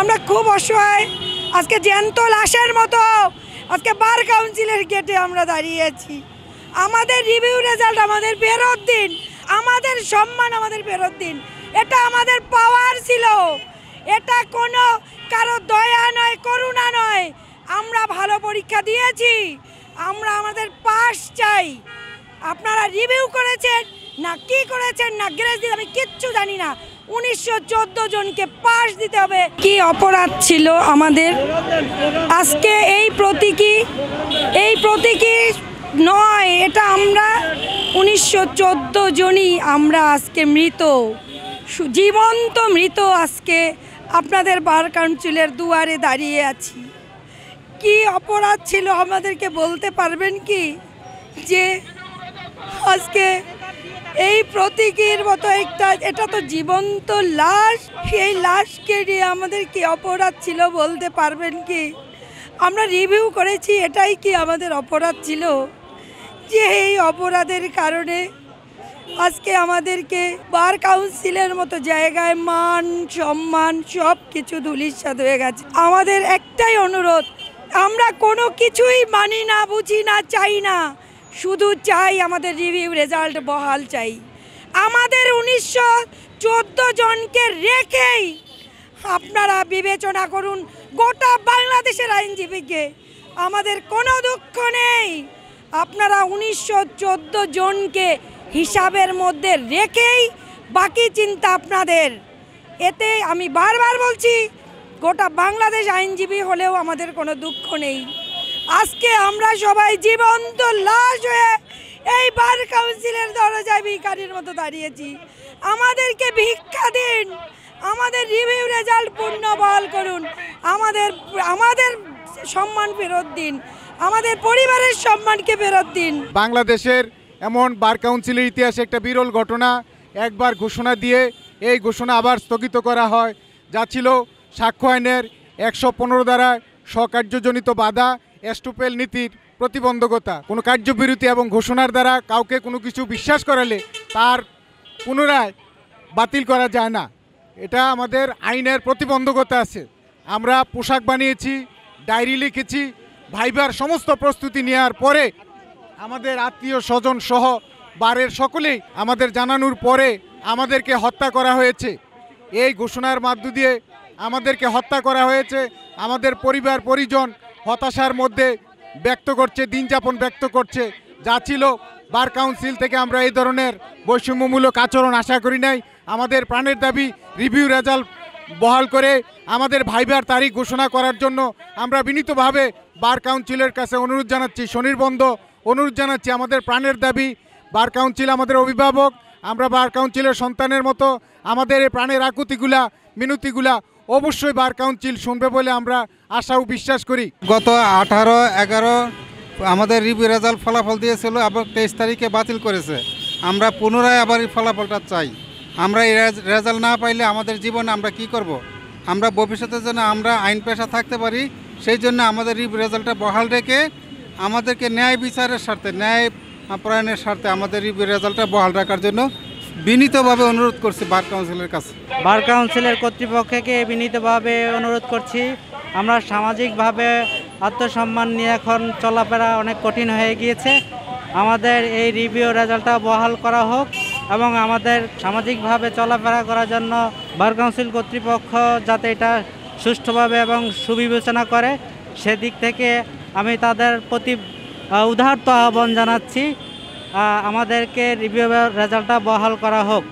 আমরা খুব অসহায়, আজকে জ্যান্ত লাশের মতো আজকে বার কাউন্সিলের গেটে আমরা দাঁড়িয়ে আছি। আমাদের রিভিউ রেজাল্ট আমাদের ফেরত দিন, আমাদের সম্মান আমাদের ফেরত দিন। এটা আমাদের পাওয়ার ছিল, এটা কোনো কারো দয়া নয়, করুণা নয়। আমরা ভালো পরীক্ষা দিয়েছি, আমরা আমাদের পাস চাই। আপনারা রিভিউ করেছেন না কি করেছেন না গ্রেস দিতে আমি কিচ্ছু জানি না। 1914 জনকে পাস দিতে হবে। কি অপরাধ ছিল আমাদের? আজকে এই প্রতীকী নয়, এটা আমরা 1914 জনই আমরা আজকে মৃত, জীবন্ত মৃত। আজকে আপনাদের বার কাউন্সিলের দুয়ারে দাঁড়িয়ে আছি। কি অপরাধ ছিল আমাদেরকে বলতে পারবেন কি? যে আজকে এই প্রতীকীর মতো এটা তো জীবন্ত লাশ, সেই লাশকে নিয়ে আমাদের কি অপরাধ ছিল বলতে পারবেন কি? আমরা রিভিউ করেছি, এটাই কি আমাদের অপরাধ ছিল? যে এই অপরাধের কারণে আজকে আমাদেরকে বার কাউন্সিলের মতো জায়গায় মান সম্মান সব কিছু ধূলিসাৎ হয়ে গেছে। আমাদের একটাই অনুরোধ, আমরা কোনো কিছুই মানি না, বুঝি না, চাই না, শুধু চাই আমাদের রিভিউ রেজাল্ট বহাল চাই। আমাদের 1914 জনকে রেখেই আপনারা বিবেচনা করুন গোটা বাংলাদেশের আইনজীবীকে। আমাদের কোনো দুঃখ নেই, আপনারা 1914 জনকে হিসাবের মধ্যে রেখেই বাকি চিন্তা আপনাদের। এতে আমি বারবার বলছি, গোটা বাংলাদেশ আইনজীবী হলেও আমাদের কোনো দুঃখ নেই। আজকে আমরা সবাই জীবন্ত লাশ হয়ে এই বার কাউন্সিলের দরজায় ভিখারির মতো দাঁড়িয়েছি। আমাদেরকে ভিক্ষা দিন, আমাদের রিভিউ রেজাল্ট পূর্ণ বহাল করুন, আমাদের সম্মান ফেরত দিন, আমাদের পরিবারের সম্মানকে ফেরত দিন। বাংলাদেশের এমন বার কাউন্সিলের ইতিহাসে একটা বিরল ঘটনা। একবার ঘোষণা দিয়ে এই ঘোষণা আবার স্থগিত করা হয়, যা ছিল সাক্ষ্য আইনের 115 দ্বারা স্বকার্যজনিত বাধা, এস্টুপেল নীতির প্রতিবন্ধকতা। কোনো কার্যবিরতি এবং ঘোষণার দ্বারা কাউকে কোনো কিছু বিশ্বাস করালে তার পুনরায় বাতিল করা যায় না, এটা আমাদের আইনের প্রতিবন্ধকতা আছে। আমরা পোশাক বানিয়েছি, ডায়েরি লিখেছি, ভাইবার সমস্ত প্রস্তুতি নেওয়ার পরে আমাদের আত্মীয় স্বজন সহ বারের সকলেই আমাদের জানানোর পরে আমাদেরকে হত্যা করা হয়েছে। এই ঘোষণার মাধ্য দিয়ে আমাদেরকে হত্যা করা হয়েছে। আমাদের পরিবার পরিজন হতাশার মধ্যে ব্যক্ত করছে, দিন যাপন ব্যক্ত করছে, যা ছিল বার কাউন্সিল থেকে আমরা এই ধরনের বৈষম্যমূলক আচরণ আশা করি নাই। আমাদের প্রাণের দাবি রিভিউ রেজাল্ট বহাল করে আমাদের ভাইবার তারিখ ঘোষণা করার জন্য আমরা বিনীতভাবে বার কাউন্সিলের কাছে অনুরোধ জানাচ্ছি, স্বনির্বন্ধ অনুরোধ জানাচ্ছি। আমাদের প্রাণের দাবি, বার কাউন্সিল আমাদের অভিভাবক, আমরা বার কাউন্সিলের সন্তানের মতো আমাদের এই প্রাণের আকুতিগুলা মিনতিগুলা অবশ্যই বার কাউন্সিল শুনবে বলে আমরা আশা ও বিশ্বাস করি। গত 18-11 আমাদের রিভিউ রেজাল্ট ফলাফল দিয়েছিল, আবার 23 তারিখে বাতিল করেছে। আমরা পুনরায় আবার এই ফলাফলটা চাই। আমরা এই রেজাল্ট না পাইলে আমাদের জীবনে আমরা কি করব? আমরা ভবিষ্যতের জন্য আমরা আইন পেশা থাকতে পারি, সেই জন্য আমাদের রিভিউ রেজাল্টটা বহাল রেখে আমাদেরকে ন্যায় বিচারের স্বার্থে, ন্যায় প্রণয়নের স্বার্থে আমাদের রিভিউ রেজাল্টটা বহাল রাখার জন্য বিনীতভাবে অনুরোধ করছি বার কাউন্সিলের কাছে। বার কাউন্সিলের কর্তৃপক্ষকে বিনীতভাবে অনুরোধ করছি, আমরা সামাজিকভাবে আত্মসম্মান নিয়ে এখন চলাফেরা অনেক কঠিন হয়ে গিয়েছে। আমাদের এই রিভিউ রেজাল্টটা বহাল করা হোক এবং আমাদের সামাজিকভাবে চলাফেরা করার জন্য বার কাউন্সিল কর্তৃপক্ষ যাতে এটা সুষ্ঠুভাবে এবং সুবিবেচনা করে, সেদিক থেকে আমি তাদের প্রতি উদারত আহ্বান জানাচ্ছি, আমাদেরকে রিভিউ রেজাল্টটা বহাল করা হোক।